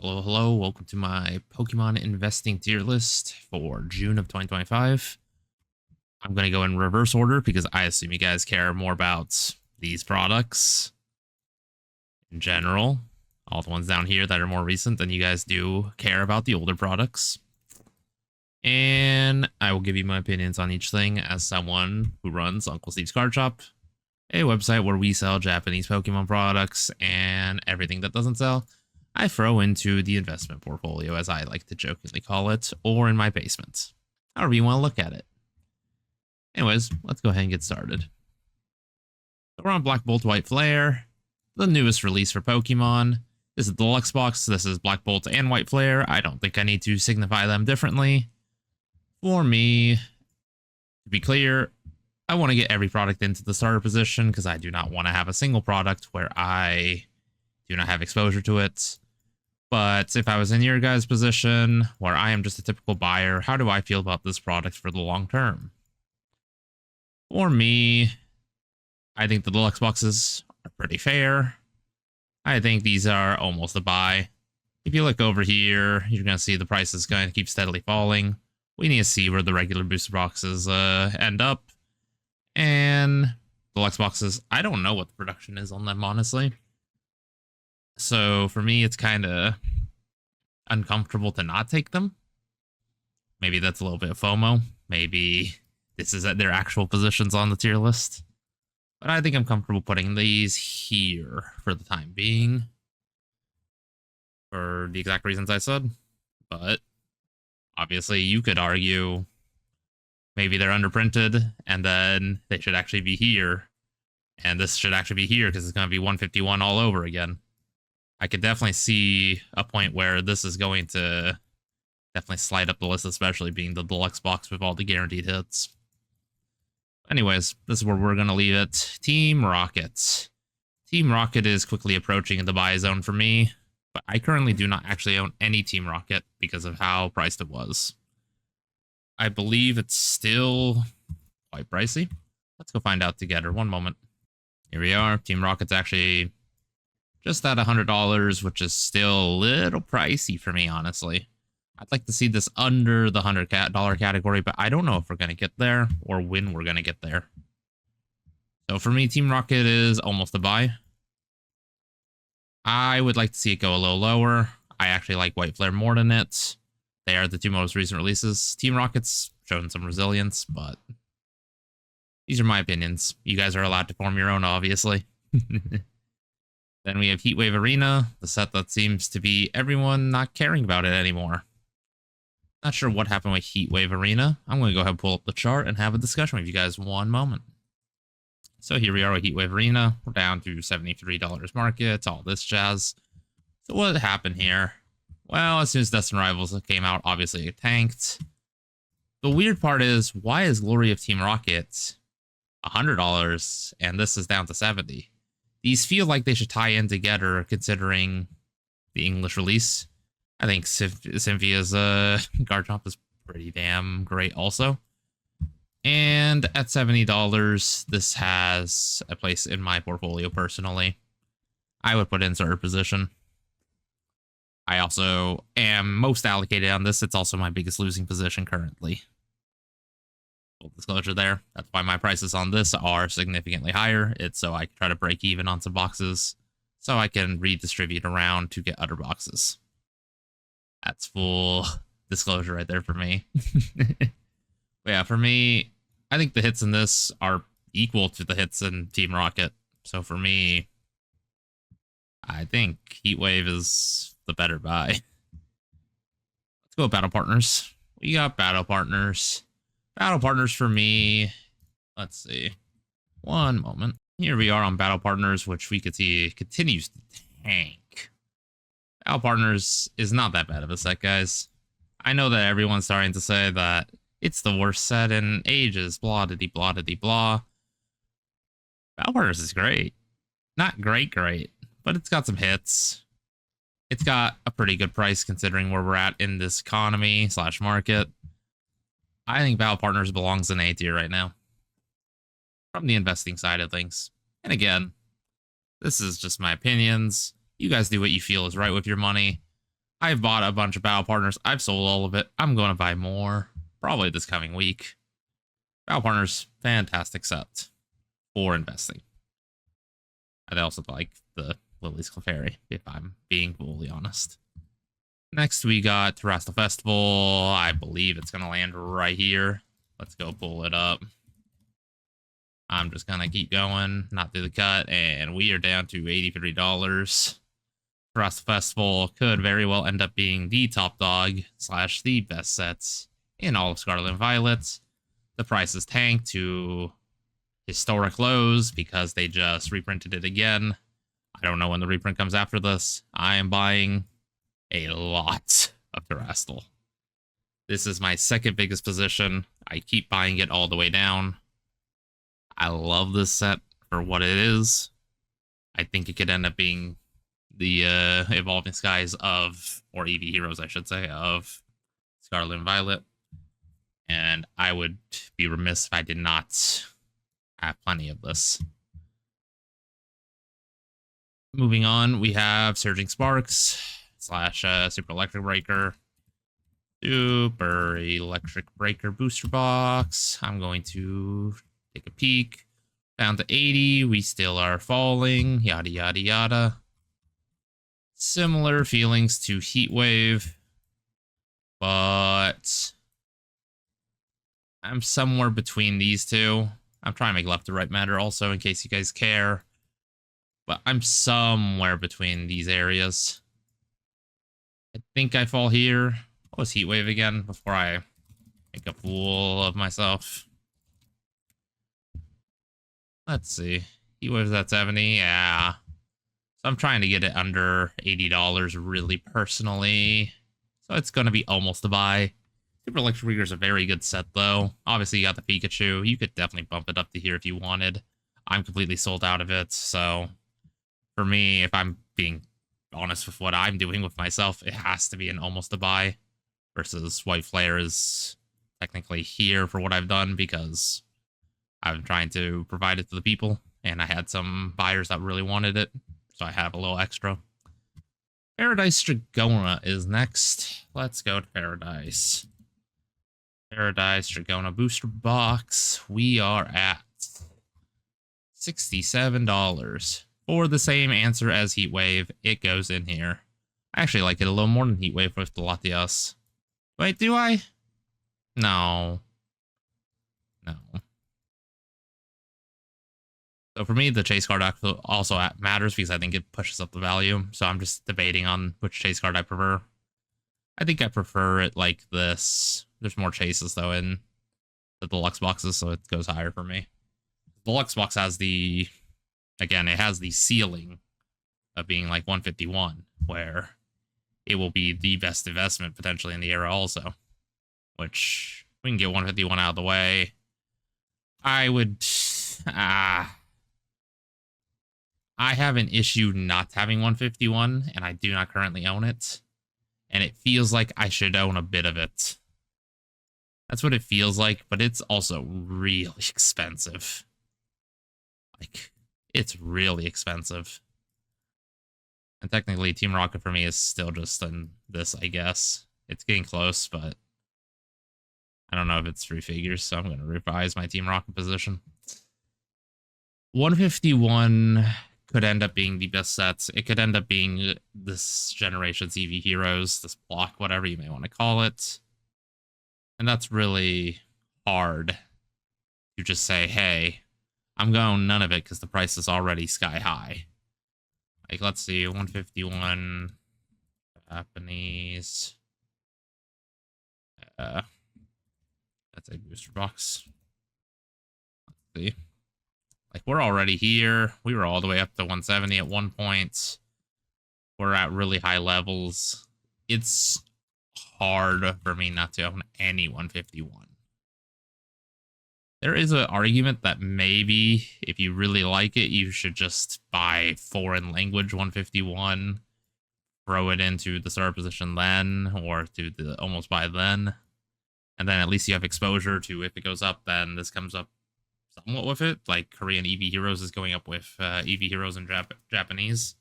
Hello, hello. Welcome to my Pokemon investing tier list for June of 2025. I'm going to go in reverse order because I assume you guys care more about these products in general. All the ones down here that are more recent than you guys do care about the older products. And I will give you my opinions on each thing as someone who runs Uncle Steve's Card Shop, a website where we sell Japanese Pokemon products and everything that doesn't sell. I throw into the investment portfolio, as I like to jokingly call it, or in my basement. However you want to look at it. Anyways, let's go ahead and get started. So we're on Black Bolt White Flare, the newest release for Pokemon. This is the deluxe box. This is Black Bolt and White Flare. I don't think I need to signify them differently. For me, to be clear, I want to get every product into the starter position because I do not want to have a single product where I do not have exposure to it. But if I was in your guys' position, where I am just a typical buyer, how do I feel about this product for the long term? For me, I think the deluxe boxes are pretty fair. I think these are almost a buy. If you look over here, you're going to see the price is going to keep steadily falling. We need to see where the regular booster boxes end up. And deluxe boxes, I don't know what the production is on them, honestly. So for me, it's kind of uncomfortable to not take them. Maybe that's a little bit of FOMO. Maybe this is at their actual positions on the tier list. But I think I'm comfortable putting these here for the time being. For the exact reasons I said. But obviously you could argue maybe they're underprinted and then they should actually be here. And this should actually be here because it's going to be 151 all over again. I could definitely see a point where this is going to definitely slide up the list, especially being the deluxe box with all the guaranteed hits. Anyways, this is where we're going to leave it. Team Rocket. Team Rocket is quickly approaching the buy zone for me, but I currently do not actually own any Team Rocket because of how priced it was. I believe it's still quite pricey. Let's go find out together. One moment. Here we are. Team Rocket's actually just at $100, which is still a little pricey for me, honestly. I'd like to see this under the $100 category, but I don't know if we're going to get there or when we're going to get there. So for me, Team Rocket is almost a buy. I would like to see it go a little lower. I actually like White Flare more than it. They are the two most recent releases. Team Rocket's shown some resilience, but these are my opinions. You guys are allowed to form your own, obviously. Then we have Heatwave Arena, the set that seems to be everyone not caring about it anymore. Not sure what happened with Heatwave Arena. I'm going to go ahead and pull up the chart and have a discussion with you guys one moment. So here we are with Heatwave Arena. We're down to $73 market, all this jazz. So what happened here? Well, as soon as Destined Rivals came out, obviously it tanked. The weird part is, why is Glory of Team Rocket $100 and this is down to $70? These feel like they should tie in together considering the English release. I think Cynthia's Garchomp is pretty damn great also. And at $70, this has a place in my portfolio personally. I would put it in starter position. I also am most allocated on this. It's also my biggest losing position currently. Full disclosure there. That's why my prices on this are significantly higher. It's so I can try to break even on some boxes so I can redistribute around to get other boxes. That's full disclosure right there for me. But yeah, for me, I think the hits in this are equal to the hits in Team Rocket. So for me, I think Heatwave is the better buy. Let's go Battle Partners. We got Battle Partners. Battle Partners for me, let's see. One moment. Here we are on Battle Partners, which we could see continues to tank. Battle Partners is not that bad of a set, guys. I know that everyone's starting to say that it's the worst set in ages, blah, diddy, blah, diddy, blah. Battle Partners is great. Not great, but it's got some hits. It's got a pretty good price considering where we're at in this economy / market. I think Battle Partners belongs in A tier right now. From the investing side of things. And again, this is just my opinions. You guys do what you feel is right with your money. I've bought a bunch of battle partners. I've sold all of it. I'm going to buy more, probably this coming week. Battle partners, fantastic set for investing. I also like the Lily's Clefairy, if I'm being fully honest. Next, we got Terrestrial Festival. I believe it's going to land right here. Let's go pull it up. I'm just going to keep going, not do the cut, and we are down to $83. Terrestrial Festival could very well end up being the top dog / the best sets in all of Scarlet and Violet. The price is tanked to historic lows because they just reprinted it again. I don't know when the reprint comes after this. I am buying a lot of Terrestrial. This is my second biggest position. I keep buying it all the way down. I love this set for what it is. I think it could end up being the Evolving Skies of, or EV Heroes, I should say, of Scarlet and Violet. And I would be remiss if I did not have plenty of this. Moving on, we have Surging Sparks / Super Electric Breaker. Super Electric Breaker booster box. I'm going to take a peek. Down to 80. We still are falling. Yada, yada, yada. Similar feelings to Heatwave. But I'm somewhere between these two. I'm trying to make left to right matter also in case you guys care. But I'm somewhere between these areas. I think I fall here. What was Heatwave again before I make a fool of myself? Let's see. Heatwave's at 70. Yeah. So I'm trying to get it under $80 really personally. So it's going to be almost a buy. Super Electric Breaker is a very good set though. Obviously you got the Pikachu. You could definitely bump it up to here if you wanted. I'm completely sold out of it. So for me, if I'm being honest with what I'm doing with myself, it has to be an almost a buy. Versus White Flare is technically here for what I've done because I'm trying to provide it to the people. And I had some buyers that really wanted it. So I have a little extra. Paradise Dragona is next. Let's go to Paradise. Paradise Dragona booster box. We are at $67. For the same answer as Heatwave, it goes in here. I actually like it a little more than Heatwave with the Latias. Wait, do I? No. No. So for me, the chase card also matters because I think it pushes up the value. So I'm just debating on which chase card I prefer. I think I prefer it like this. There's more chases though in the deluxe boxes, so it goes higher for me. The deluxe box has the, again, it has the ceiling of being like 151, where it will be the best investment potentially in the era also. Which, we can get 151 out of the way. I would, I have an issue not having 151, and I do not currently own it. And it feels like I should own a bit of it. That's what it feels like, but it's also really expensive. Like, it's really expensive. And technically, Team Rocket for me is still just in this, I guess. It's getting close, but I don't know if it's 3 figures, so I'm going to revise my Team Rocket position. 151 could end up being the best sets. It could end up being this generation's EV Heroes, this block, whatever you may want to call it. And that's really hard to just say, hey, I'm going none of it because the price is already sky high. Like, let's see, 151 Japanese. That's a booster box. Let's see. Like, we're already here. We were all the way up to 170 at one point. We're at really high levels. It's hard for me not to own any 151. There is an argument that maybe if you really like it, you should just buy foreign language 151, throw it into the star position then, or to the almost buy then. And then at least you have exposure to, if it goes up, then this comes up somewhat with it. Like Korean EV Heroes is going up with EV Heroes in Japanese.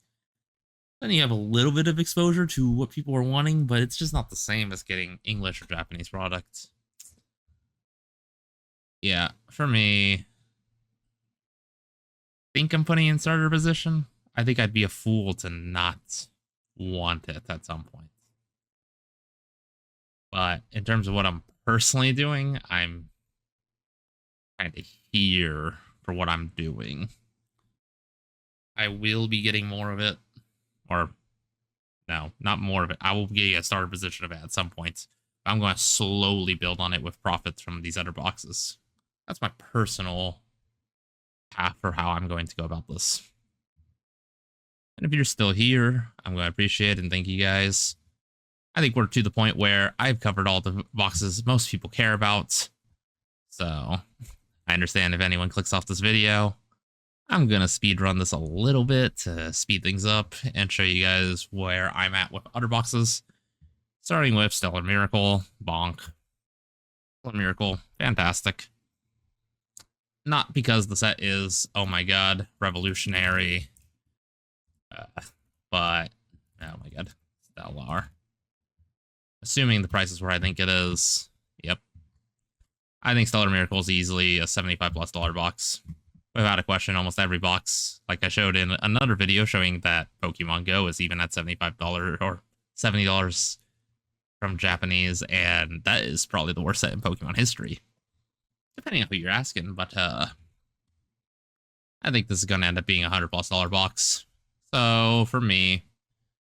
Then you have a little bit of exposure to what people are wanting, but it's just not the same as getting English or Japanese products. Yeah, for me, I think I'm putting in starter position. I think I'd be a fool to not want it at some point. But in terms of what I'm personally doing, I'm kind of here for what I'm doing. I will be getting more of it. Or, no, not more of it. I will get a starter position of it at some point. I'm going to slowly build on it with profits from these other boxes. That's my personal path for how I'm going to go about this. And if you're still here, I'm going to appreciate it and thank you guys. I think we're to the point where I've covered all the boxes most people care about. So I understand if anyone clicks off this video. I'm going to speed run this a little bit to speed things up and show you guys where I'm at with other boxes. Starting with Stellar Miracle, bonk. Stellar Miracle, fantastic. Not because the set is, oh my god, revolutionary. But, oh my god, Stellar. Assuming the price is where I think it is. Yep. I think Stellar Miracle is easily a $75+ box. Without a question, almost every box, like I showed in another video showing that Pokemon Go is even at $75 or $70 from Japanese, and that is probably the worst set in Pokemon history. Depending on who you're asking, but I think this is going to end up being a $100+ box. So for me,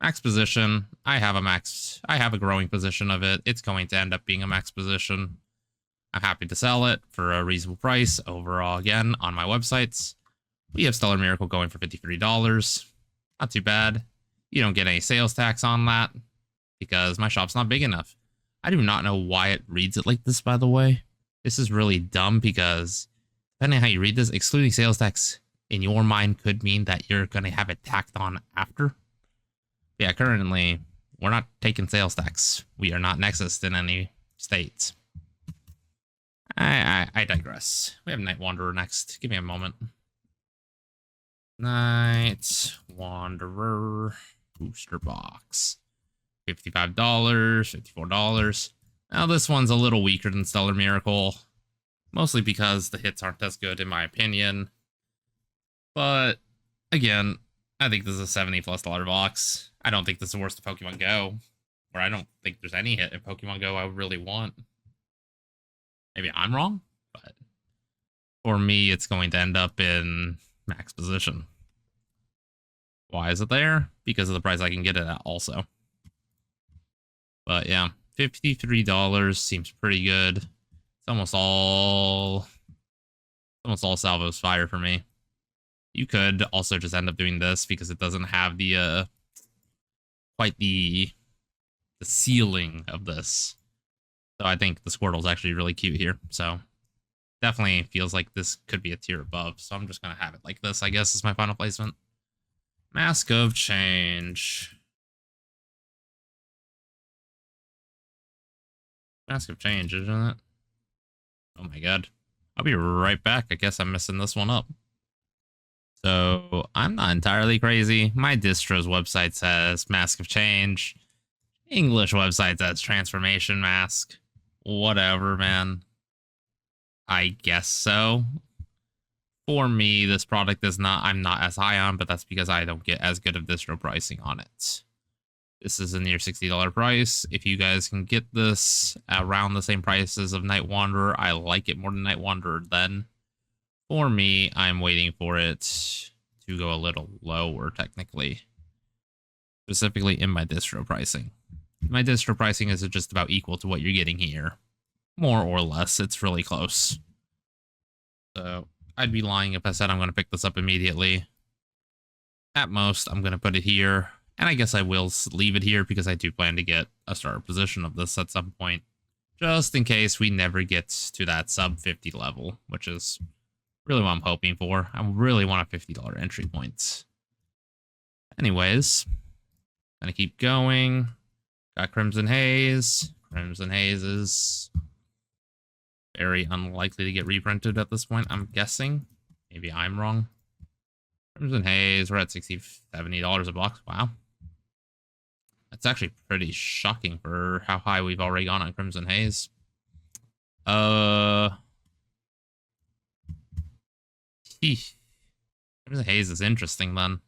max position, I have a growing position of it. It's going to end up being a max position. I'm happy to sell it for a reasonable price overall, again, on my websites. We have Stellar Miracle going for $53. Not too bad. You don't get any sales tax on that because my shop's not big enough. I do not know why it reads it like this, by the way. This is really dumb because depending on how you read this, excluding sales tax in your mind could mean that you're going to have it tacked on after. Yeah, currently, we're not taking sales tax. We are not Nexus in any states. I digress. We have Night Wanderer next. Give me a moment. Night Wanderer booster box. $55, $54. Now this one's a little weaker than Stellar Miracle. Mostly because the hits aren't as good in my opinion. But again, I think this is a $70+ box. I don't think this is the worst of Pokemon Go. Or I don't think there's any hit in Pokemon Go I would really want. Maybe I'm wrong, but for me, it's going to end up in max position. Why is it there? Because of the price I can get it at also. But yeah, $53 seems pretty good. It's almost all Salvo's fire for me. You could also just end up doing this because it doesn't have the quite the ceiling of this. So I think the Squirtle's actually really cute here. So definitely feels like this could be a tier above. So I'm just going to have it like this, I guess, is my final placement. Mask of Change. Mask of Change, isn't it? Oh my god. I'll be right back. I guess I'm messing this one up. So I'm not entirely crazy. My distro's website says Mask of Change. English website says Transformation Mask. Whatever, man. I guess so. For me, this product is not, I'm not as high on, but that's because I don't get as good of distro pricing on it. This is a near $60 price. If you guys can get this around the same prices of Night Wanderer, I like it more than Night Wanderer then. For me, I'm waiting for it to go a little lower, technically. Specifically in my distro pricing. My distro pricing is just about equal to what you're getting here. More or less, it's really close. So, I'd be lying if I said I'm going to pick this up immediately. At most, I'm going to put it here. And I guess I will leave it here because I do plan to get a starter position of this at some point. Just in case we never get to that sub 50 level, which is really what I'm hoping for. I really want a $50 entry point. Anyways, gonna keep going. Got Crimson Haze. Crimson Haze is very unlikely to get reprinted at this point, I'm guessing. Maybe I'm wrong. Crimson Haze, we're at $60, $70 a box. Wow. It's actually pretty shocking for how high we've already gone on Crimson Haze. Crimson Haze is interesting then.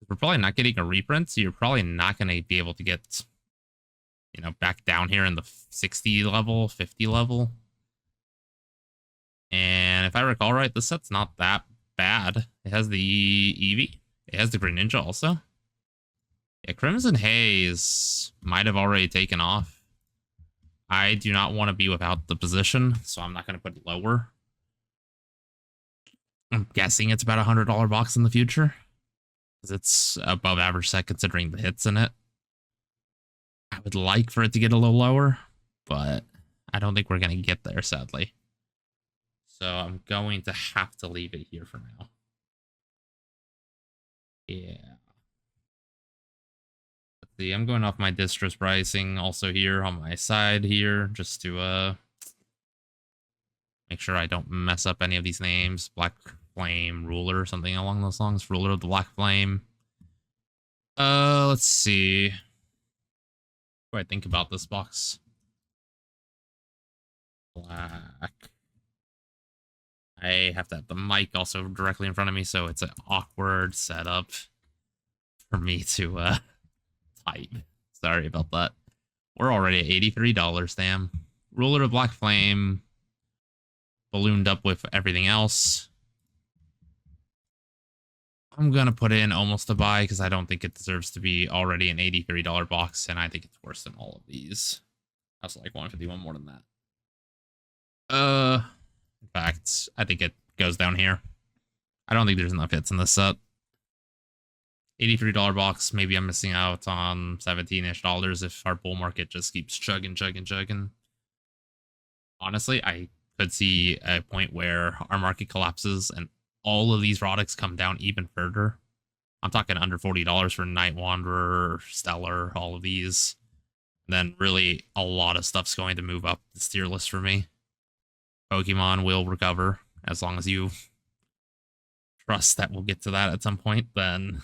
We're probably not getting a reprint, so you're probably not going to be able to get, you know, back down here in the 60 level, 50 level. And if I recall right, this set's not that bad. It has the Eevee. It has the Greninja also. Yeah, Crimson Haze might have already taken off. I do not want to be without the position, so I'm not going to put it lower. I'm guessing it's about $100 box in the future, because it's above average set considering the hits in it. I would like for it to get a little lower, but I don't think we're going to get there, sadly. So I'm going to have to leave it here for now. Yeah. Let's see, I'm going off my distros pricing also here on my side here, just to make sure I don't mess up any of these names. Black Flame, Ruler, something along those lines. Ruler of the Black Flame. Let's see. What do I think about this box? Black. I have to have the mic also directly in front of me, so it's an awkward setup for me to type. Sorry about that. We're already at $83, damn. Ruler of Black Flame. Ballooned up with everything else. I'm going to put in almost a buy because I don't think it deserves to be already an $83 box, and I think it's worse than all of these. I was like 151 more than that. In fact, I think it goes down here. I don't think there's enough hits in this set. $83 box, maybe I'm missing out on $17-ish if our bull market just keeps chugging. Honestly, I could see a point where our market collapses and all of these products come down even further. I'm talking under $40 for Night Wanderer, Stellar, all of these. And then really a lot of stuff's going to move up the tier list for me. Pokemon will recover as long as you trust that we'll get to that at some point. Then,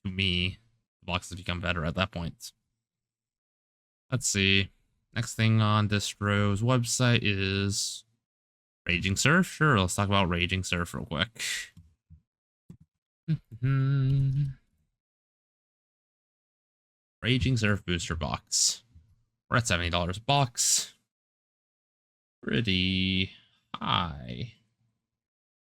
to me, the boxes become better at that point. Let's see. Next thing on Distro's website is Raging Surf. Sure, let's talk about Raging Surf real quick. Raging Surf booster box. We're at $70 a box. Pretty high.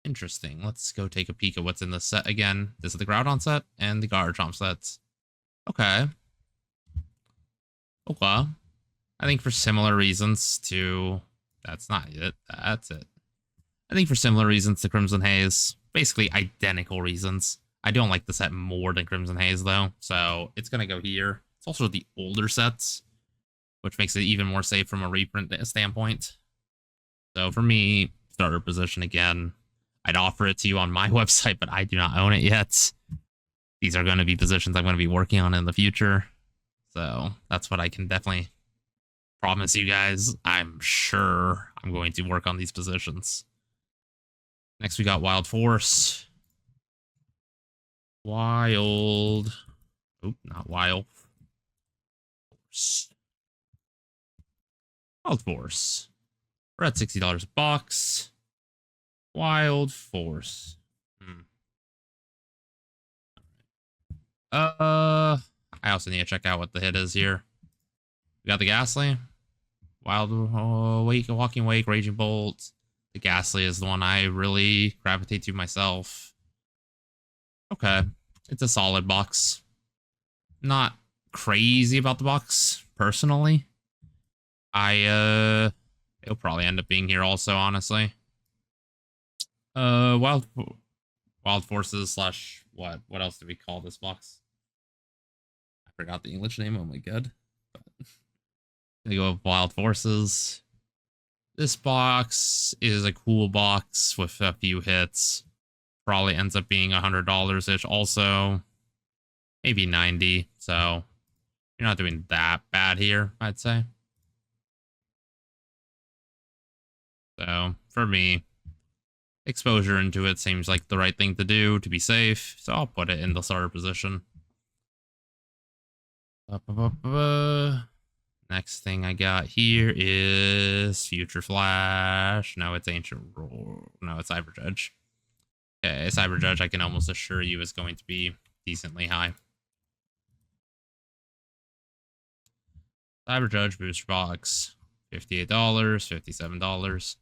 Interesting. Let's go take a peek at what's in the set again. This is the Groudon set and the Garchomp sets. Okay. Okay. I think for similar reasons to... That's not it. That's it. I think for similar reasons to Crimson Haze. Basically identical reasons. I don't like the set more than Crimson Haze, though. So it's going to go here. It's also the older sets, which makes it even more safe from a reprint standpoint. So for me, starter position again. I'd offer it to you on my website, but I do not own it yet. These are going to be positions I'm going to be working on in the future. So that's what I can definitely promise you guys. I'm sure I'm going to work on these positions. Next, we got Wild Force. Wild. Oop, not Wild Force. Wild Force. We're at $60 a box. Wild Force. I also need to check out what the hit is here. We got the Ghastly. Wild Wake, Walking Wake, Raging Bolt. The Ghastly is the one I really gravitate to myself. Okay. It's a solid box. Not crazy about the box, personally. It'll probably end up being here also, honestly. Wild Forces slash what? What else do we call this box? I forgot the English name. Oh my god. Gonna go with Wild Forces. This box is a cool box with a few hits. Probably ends up being $100-ish also. Maybe 90. So you're not doing that bad here, I'd say. So for me, exposure into it seems like the right thing to do to be safe. So I'll put it in the starter position. Next thing I got here is Future Flash. No, it's Ancient Roar. No, it's Cyber Judge. Okay, Cyber Judge, I can almost assure you is going to be decently high. Cyber Judge booster box, $58, $57.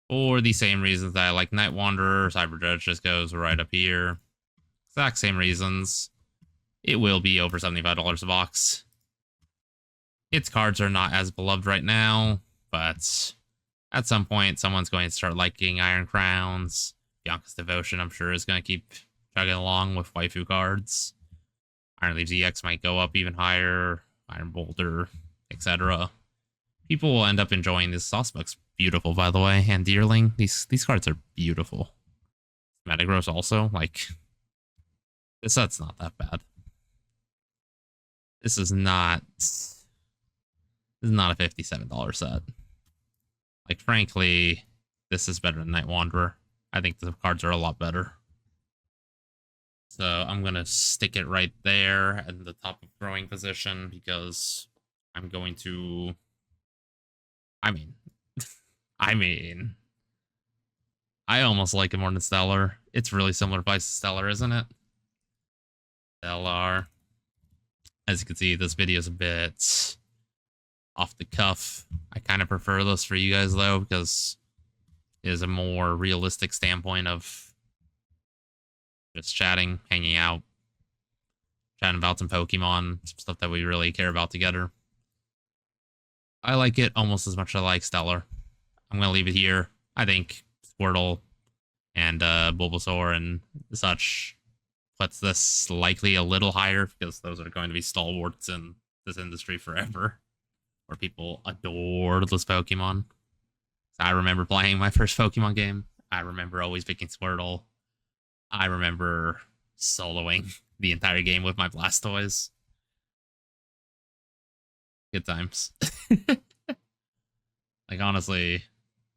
For the same reasons that I like Night Wanderer, Cyber Judge just goes right up here. Exact same reasons. It will be over $75 a box. Its cards are not as beloved right now, but at some point, someone's going to start liking Iron Crowns. Bianca's Devotion, I'm sure, is going to keep chugging along with waifu cards. Iron Leaves EX might go up even higher. Iron Boulder, etc. People will end up enjoying this. Saucebook's beautiful, by the way, and Deerling. These cards are beautiful. Metagross also, like, this set's not that bad. This is not a $57 set. Like, frankly, this is better than Night Wanderer. I think the cards are a lot better. So I'm going to stick it right there at the top of throwing position because I'm going to... I almost like it more than Stellar. It's really similar to Stellar, isn't it? Stellar. As you can see, this video is a bit off the cuff. I kind of prefer this for you guys, though, because it is a more realistic standpoint of just chatting, hanging out, chatting about some Pokemon, some stuff that we really care about together. I like it almost as much as I like Stellar. I'm going to leave it here. I think Squirtle and Bulbasaur and such puts this likely a little higher because those are going to be stalwarts in this industry forever, where people adore this Pokemon. I remember playing my first Pokemon game. I remember always picking Squirtle. I remember soloing the entire game with my Blastoise. Good times. Like, honestly,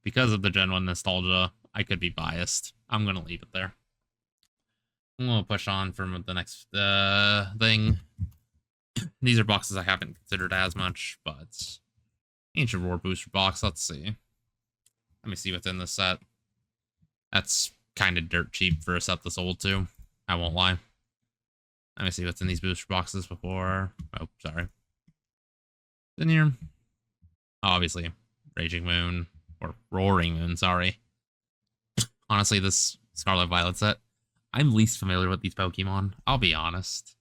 because of the Gen 1 nostalgia, I could be biased. I'm going to leave it there. I'm going to push on from the next thing. These are boxes I haven't considered as much, but Ancient Roar booster box. Let's see. Let me see what's in this set. That's kind of dirt cheap for a set this old, too. I won't lie. Let me see what's in these booster boxes before... Oh, sorry. In here. Obviously, Raging Moon. Or Roaring Moon, sorry. Honestly, this Scarlet Violet set, I'm least familiar with these Pokemon. I'll be honest.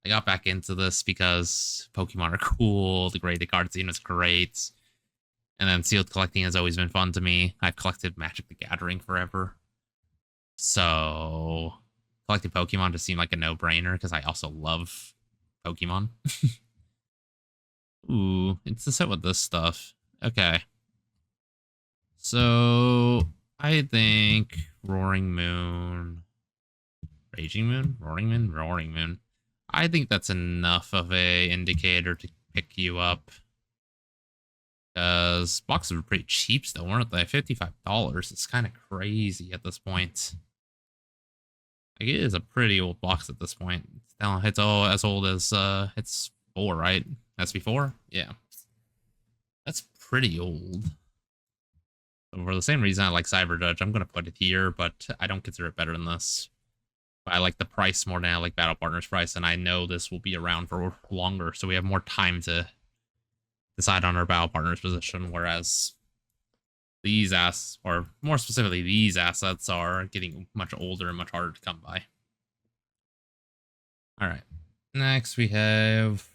I got back into this because Pokemon are cool. The graded card scene was great. And then sealed collecting has always been fun to me. I've collected Magic the Gathering forever. So collecting Pokemon just seemed like a no-brainer because I also love Pokemon. Ooh, it's the set with this stuff. Okay. So I think Roaring Moon, Raging Moon, Roaring Moon, Roaring Moon. I think that's enough of a indicator to pick you up. Because boxes were pretty cheap still, weren't they? $55. It's kind of crazy at this point. Like, it is a pretty old box at this point. It's all as old as it's 4, right? SB4? Yeah. That's pretty old. So for the same reason I like Cyber Judge, I'm going to put it here, but I don't consider it better than this. But I like the price more than I like Battle Partner's price, and I know this will be around for longer, so we have more time to decide on our Battle Partner's position, whereas these or more specifically, these assets are getting much older and much harder to come by. Alright. Next we have...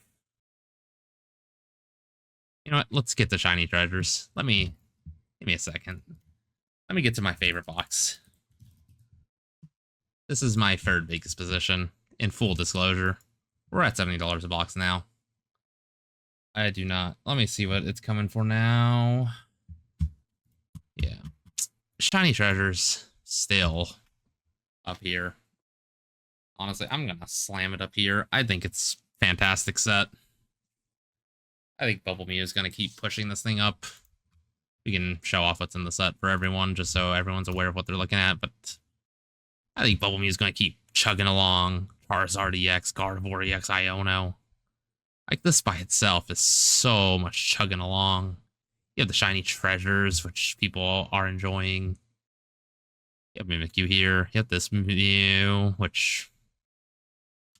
You know what? Let's get the shiny treasures. Give me a second. Let me get to my favorite box. This is my third biggest position. In full disclosure, we're at $70 a box now. I do not. Let me see what it's coming for now. Yeah. Shiny treasures still up here. Honestly, I'm going to slam it up here. I think it's a fantastic set. I think Bubble Mew is going to keep pushing this thing up. We can show off what's in the set for everyone, just so everyone's aware of what they're looking at, but I think Bubble Mew is going to keep chugging along. Charizard EX, Gardevoir EX, Iono. Like, this by itself is so much chugging along. You have the shiny treasures, which people are enjoying. You have Mimikyu here. You have this Mew, which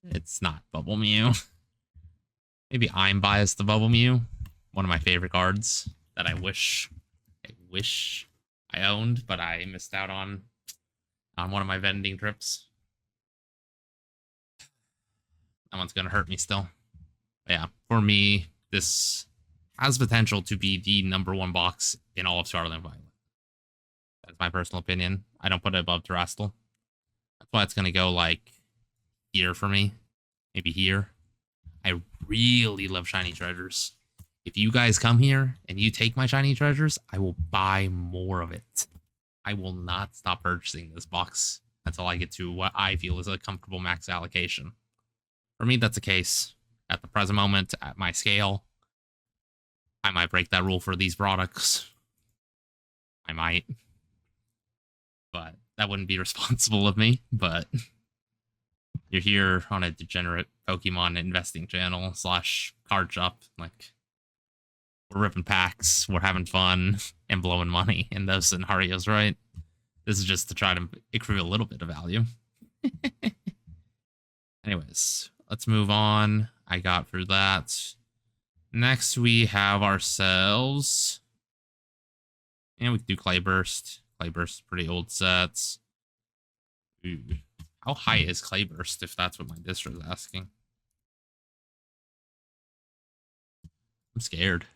it's not Bubble Mew. Maybe I'm biased to Bubble Mew. One of my favorite cards that I wish I owned, but I missed out on one of my vending trips. That one's gonna hurt me still. But yeah, for me, this has potential to be the #1 box in all of Scarlet and Violet. That's my personal opinion. I don't put it above Terastal. That's why it's gonna go like here for me. Maybe here. I really love shiny treasures. If you guys come here and you take my shiny treasures, I will buy more of it. I will not stop purchasing this box until I get to what I feel is a comfortable max allocation. For me, that's the case. At the present moment, at my scale, I might break that rule for these products. I might. But that wouldn't be responsible of me. But you're here on a degenerate Pokemon investing channel / card shop. Like, we're ripping packs, we're having fun, and blowing money in those scenarios, right? This is just to try to accrue a little bit of value. Anyways, let's move on. I got through that. Next, we have ourselves... And we can do Clayburst. Clayburst is pretty old sets. Ooh. How high is Clayburst, if that's what my distro is asking? I'm scared.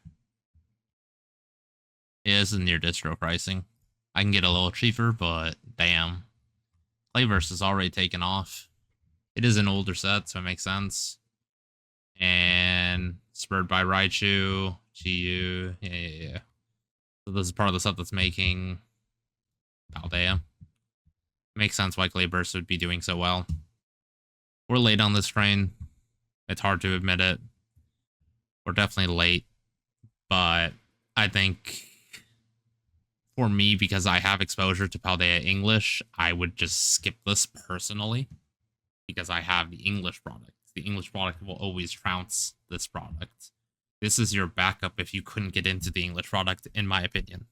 Yeah, this is near distro pricing. I can get a little cheaper, but damn. Clayburst is already taken off. It is an older set, so it makes sense. And spurred by Raichu, Chiyu. Yeah. So this is part of the stuff that's making Paldea. Makes sense why Clayburst would be doing so well. We're late on this train. It's hard to admit it. We're definitely late. But I think for me, because I have exposure to Paldea English, I would just skip this personally. Because I have the English product. The English product will always trounce this product. This is your backup if you couldn't get into the English product, in my opinion.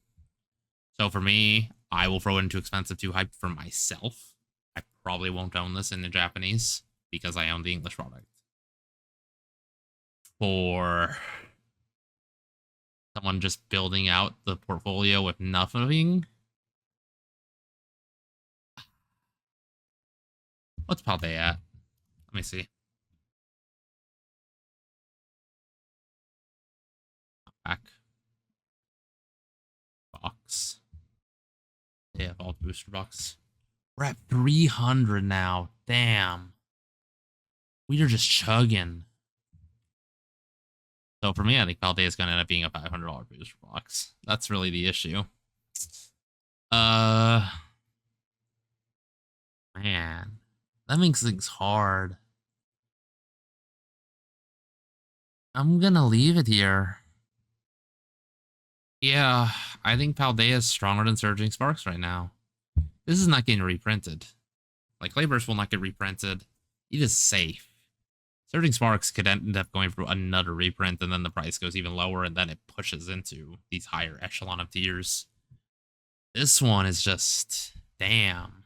So for me, I will throw it into expensive to hype for myself. I probably won't own this in the Japanese because I own the English product. For someone just building out the portfolio with nothing. What's Paldea at? Let me see. Back. Box. Yeah, all booster box. We're at 300 now. Damn. We are just chugging. So for me, I think Paldea is going to end up being a $500 booster box. That's really the issue. Man, that makes things hard. I'm going to leave it here. Yeah, I think Paldea is stronger than Surging Sparks right now. This is not getting reprinted. Like, Clayburst will not get reprinted. It is safe. Surging Sparks could end up going through another reprint, and then the price goes even lower, and then it pushes into these higher echelon of tiers. This one is just... damn.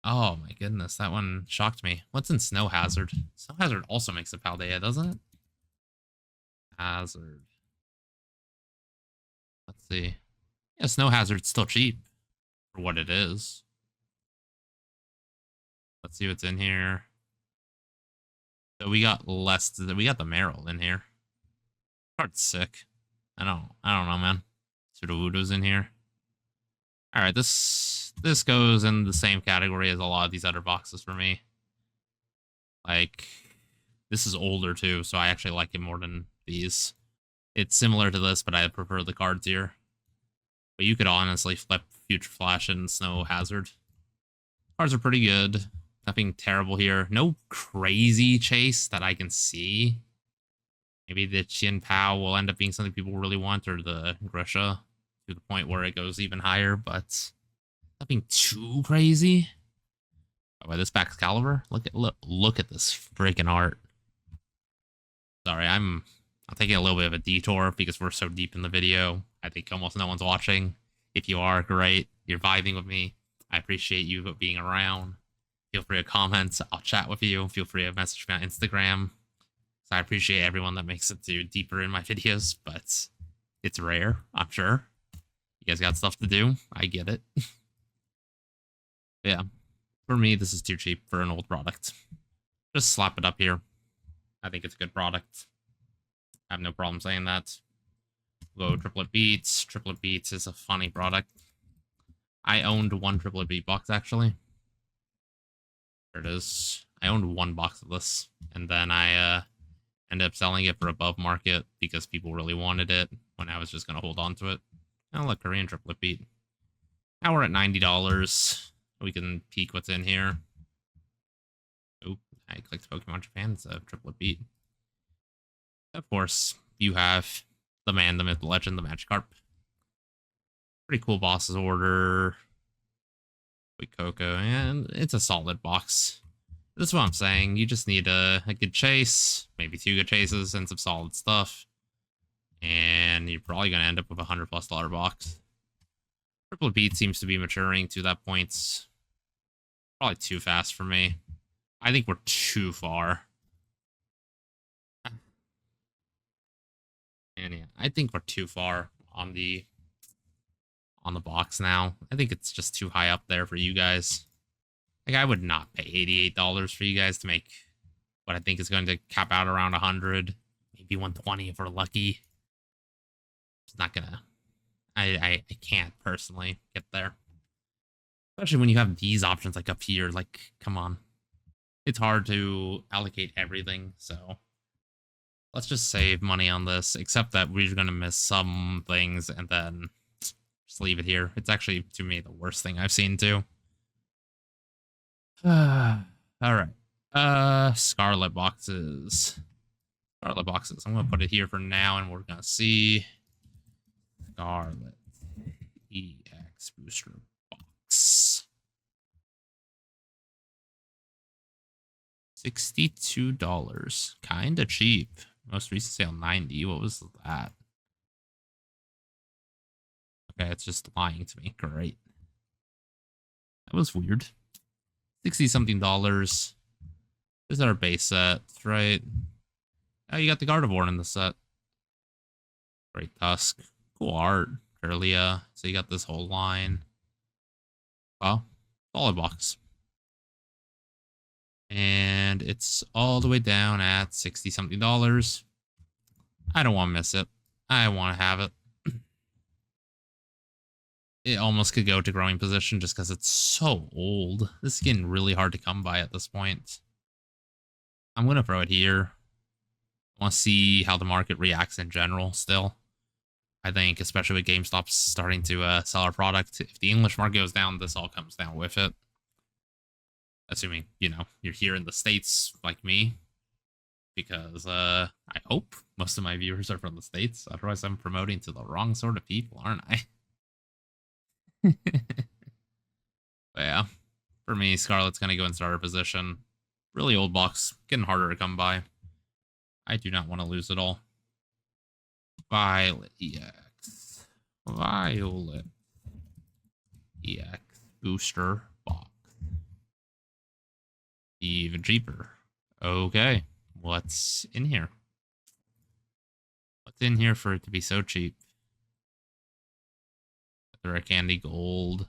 Oh my goodness, that one shocked me. What's in Snow Hazard? Snow Hazard also makes a Paldea, doesn't it? Hazard. Let's see. Yeah, Snow Hazard's still cheap for what it is. Let's see what's in here. So we got less. We got the Meryl in here. Card's sick. I don't know, man. Sudowoodo's in here. All right, this goes in the same category as a lot of these other boxes for me. Like, this is older too, so I actually like it more than these. It's similar to this, but I prefer the cards here. But you could honestly flip Future Flash and Snow Hazard. Cards are pretty good. Nothing terrible here. No crazy chase that I can see. Maybe the Chin Pao will end up being something people really want, or the Grisha, to the point where it goes even higher, but nothing too crazy. Oh, by this Excalibur, look at this freaking art. Sorry, I'm taking a little bit of a detour because we're so deep in the video. I think almost no one's watching. If you are, great. You're vibing with me. I appreciate you being around. Feel free to comment. I'll chat with you. Feel free to message me on Instagram. So I appreciate everyone that makes it to deeper in my videos, but it's rare, I'm sure. You guys got stuff to do. I get it. Yeah. For me, this is too cheap for an old product. Just slap it up here. I think it's a good product. I have no problem saying that. Go Triplet Beats. Triplet Beats is a funny product. I owned one Triplet Beat box, actually. There it is. I owned one box of this, and then I ended up selling it for above market because people really wanted it when I was just going to hold on to it. Oh, look, Korean Triplet Beat. Now we're at $90. We can peek what's in here. Oh, I clicked Pokemon Japan. It's a Triplet Beat. Of course, you have the man, the myth, the legend, the Magikarp. Pretty cool boss's order. Quick Coco, and it's a solid box. This is what I'm saying. You just need a good chase, maybe 2 good chases, and some solid stuff. And you're probably going to end up with a $100+ box. Triple Beat seems to be maturing to that point. Probably too fast for me. I think we're too far. And yeah, I think we're too far on the box now. I think it's just too high up there for you guys. Like, I would not pay $88 for you guys to make what I think is going to cap out around 100, maybe 120 if we're lucky. It's not gonna. I can't personally get there, especially when you have these options like up here. Like, come on, it's hard to allocate everything. So let's just save money on this, except that we're gonna miss some things and then just leave it here. It's actually, to me, the worst thing I've seen too. All right. Scarlet boxes. Scarlet boxes. I'm gonna put it here for now, and we're gonna see Scarlet EX booster box. $62. Kinda cheap. Most recent sale 90. What was that? Okay, it's just lying to me. Great. That was weird. 60-something dollars. This is our base set, right? Oh, you got the Gardevoir in the set. Great Tusk. Cool art. Curlia. So you got this whole line. Well, solid box. And it's all the way down at 60-something dollars. I don't want to miss it. I want to have it. It almost could go to growing position just because it's so old. This is getting really hard to come by at this point. I'm going to throw it here. I want to see how the market reacts in general still. I think, especially with GameStop starting to sell our product, if the English market goes down, this all comes down with it. Assuming, you know, you're here in the States like me. Because I hope most of my viewers are from the States. Otherwise, I'm promoting to the wrong sort of people, aren't I? But yeah, for me, Scarlet's going to go in starter position. Really old box, getting harder to come by. I do not want to lose it all. Violet EX. Violet EX booster box. Even cheaper. Okay, what's in here? What's in here for it to be so cheap? Rare Candy Gold.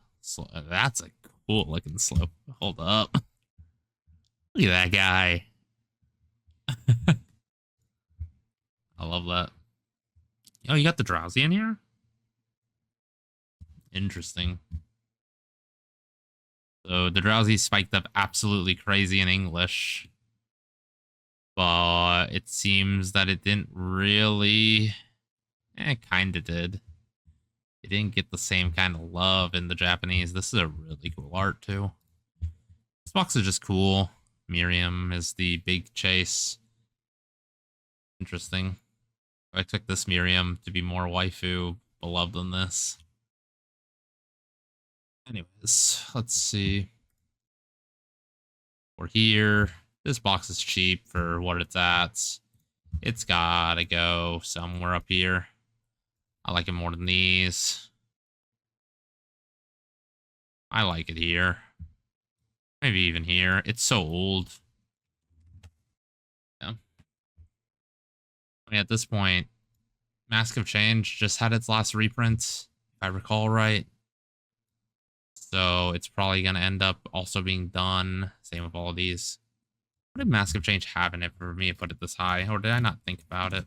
That's a cool looking slope. Hold up. Look at that guy. I love that. Oh, you got the Drowsy in here? Interesting. So the Drowsy spiked up absolutely crazy in English. But it seems that it didn't really... It kind of did. It didn't get the same kind of love in the Japanese. This is a really cool art, too. This box is just cool. Miriam is the big chase. Interesting. I expect this Miriam to be more waifu beloved than this. Anyways, let's see. We're here. This box is cheap for what it's at. It's gotta go somewhere up here. I like it more than these. I like it here. Maybe even here. It's so old. Yeah. I mean, at this point, Mask of Change just had its last reprint, if I recall right. So it's probably going to end up also being done. Same with all of these. What did Mask of Change have in it for me to put it this high? Or did I not think about it?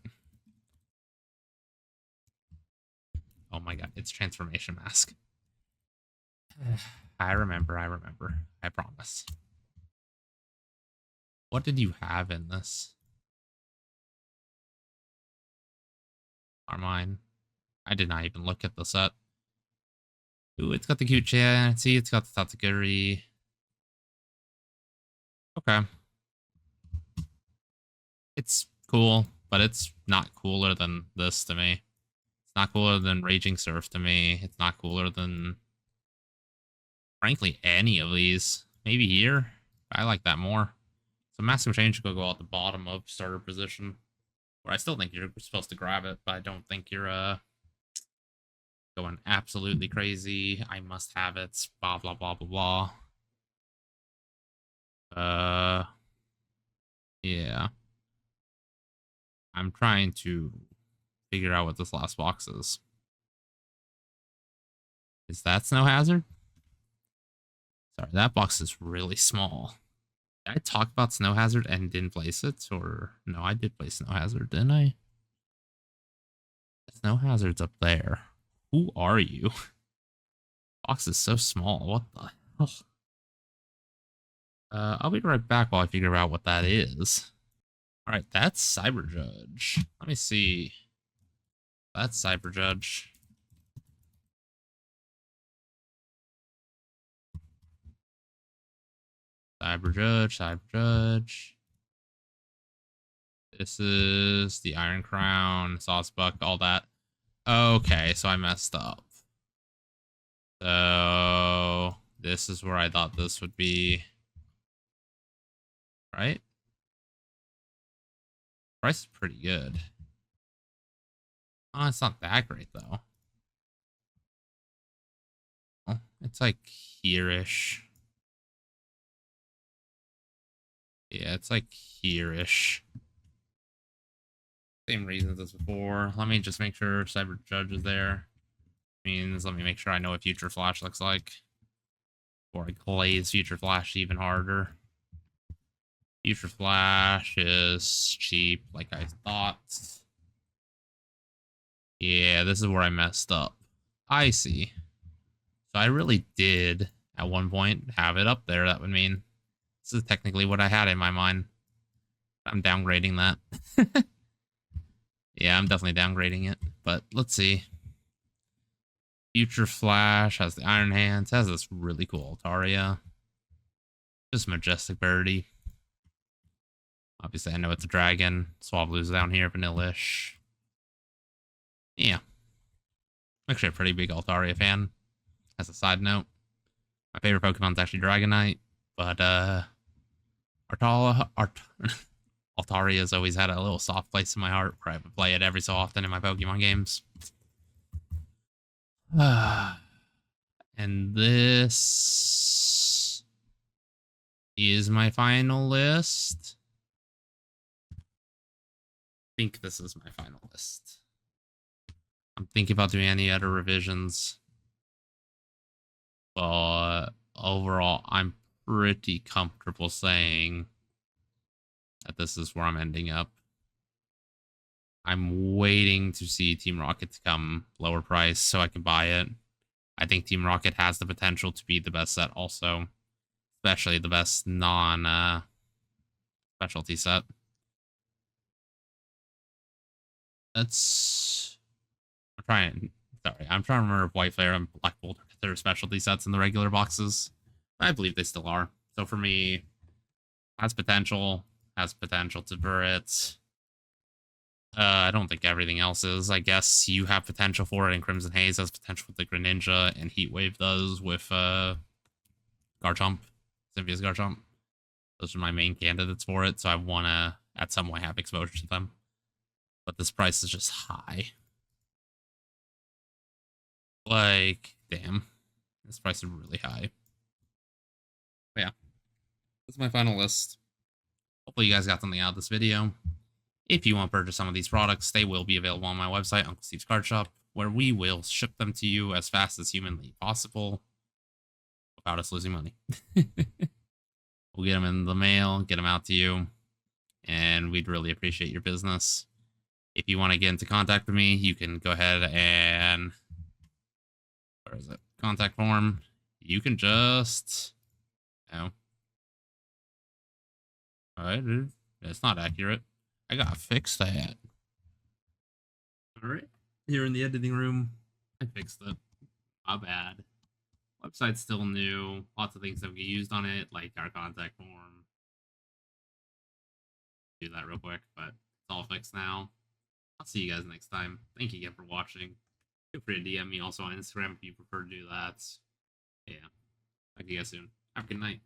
Oh my god, it's Transformation Mask. I remember. I promise. What did you have in this? Carmine. I did not even look at the set. Ooh, it's got the cute Chansey. It's got the Tatsugiri. Okay. It's cool, but it's not cooler than this to me. It's not cooler than Raging Surf to me. It's not cooler than, frankly, any of these. Maybe here. I like that more. So Massive Change could go at the bottom of starter position. Where I still think you're supposed to grab it, but I don't think you're going absolutely crazy. I must have it. Blah blah blah blah blah. Yeah. I'm trying to figure out what this last box is. Is that Snow Hazard? Sorry, that box is really small. Did I talk about Snow Hazard and didn't place it? Or no, I did place Snow Hazard, didn't I? Snow Hazard's up there. Who are you? Box is so small. What the hell? I'll be right back while I figure out what that is. All right, that's Cyber Judge. Let me see. That's Cyber Judge. Cyber Judge, Cyber Judge. This is the Iron Crown, Saucebuck, all that. Okay, so I messed up. So this is where I thought this would be. Right? Price is pretty good. Oh, it's not that great though. Oh, it's like here-ish. Yeah, it's like here-ish. Same reasons as before. Let me just make sure Cyber Judge is there. Means let me make sure I know what Future Flash looks like. Before I glaze Future Flash even harder. Future Flash is cheap, like I thought. Yeah, this is where I messed up. I see. So I really did, at one point, have it up there. That would mean this is technically what I had in my mind. I'm downgrading that. Yeah, I'm definitely downgrading it. But let's see. Future Flash has the Iron Hands, has this really cool Altaria. Just majestic birdie. Obviously, I know it's a dragon. Swablu's down here, vanilla-ish. Yeah. I'm actually a pretty big Altaria fan. As a side note, my favorite Pokemon's actually Dragonite, but Altaria's always had a little soft place in my heart where I would play it every so often in my Pokemon games. And this is my final list. I think this is my final list. I'm thinking about doing any other revisions. But overall, I'm pretty comfortable saying that this is where I'm ending up. I'm waiting to see Team Rocket to come lower price so I can buy it. I think Team Rocket has the potential to be the best set also. Especially the best non-specialty set. I'm trying to remember if White Flare and Black Bolt are considered specialty sets in the regular boxes. I believe they still are. So for me, has potential to Burrit. I don't think everything else is. I guess you have potential for it, and Crimson Haze has potential with the Greninja, and Heatwave does with Garchomp, Symphia's Garchomp. Those are my main candidates for it, so I want to, at some way, have exposure to them. but this price is just high. Like, damn, this price is really high. But yeah, that's my final list. Hopefully you guys got something out of this video. If you want to purchase some of these products, they will be available on my website, Uncle Steve's Card Shop, where we will ship them to you as fast as humanly possible without us losing money. We'll get them in the mail, get them out to you, and we'd really appreciate your business. If you want to get into contact with me, you can go ahead and, where is it? Contact form. You can just, oh, all right, dude. That's not accurate. I gotta fix that. All right, here in the editing room, I fixed it. My bad. Website's still new. Lots of things that we used on it, like our contact form. Do that real quick, but it's all fixed now. I'll see you guys next time. Thank you again for watching. Feel free to DM me also on Instagram if you prefer to do that. Yeah. Talk to you guys soon. Have a good night.